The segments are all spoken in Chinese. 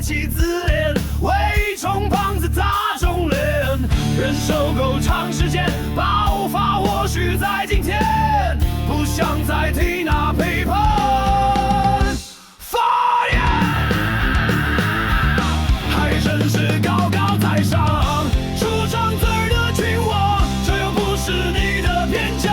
起自恋，为冲胖子打肿脸，忍受够长时间，爆发或许在今天，不想再听那批判发言，还真是高高在上，出张嘴的君王，这又不是你的偏见。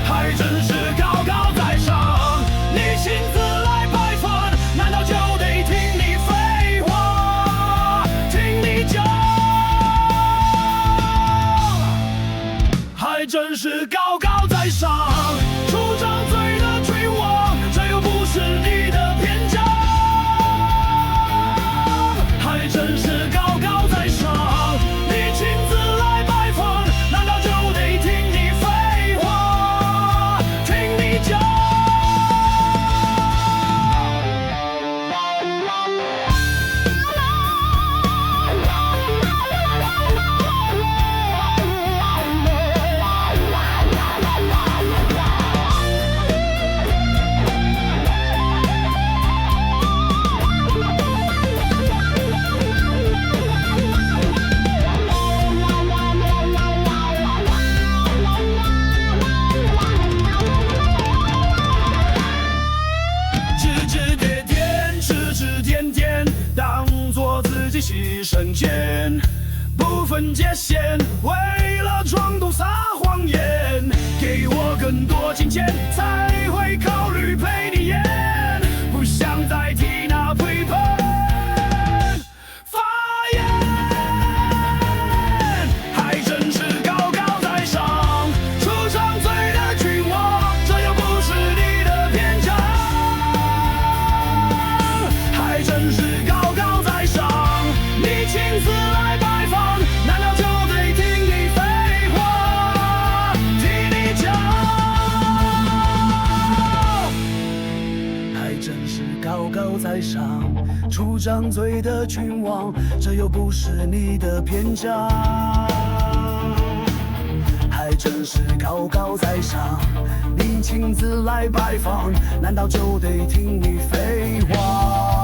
还真是高高在上，你亲自来拜访，难道就得听你废话，听你讲？还真是高高在上，出张嘴的君王，这又不是你的偏见。还真是高高在上，你亲自来拜访，难道就得听你废话？听你讲。指指点点，指指点点，当作自己牺牲钱，不分界限，为了装懂撒谎言，给我更多金钱，才会考虑陪你演，不想再听那批判发言，还真是高高在上，出张嘴的君王，这又不是你的偏见。还真是高高在上，你亲自来拜访，难道就得听你废话，听你讲？还真是高高在上，出张嘴的君王，这又不是你的偏见。还真是高高在上，你亲自来拜访，难道就得听你废话？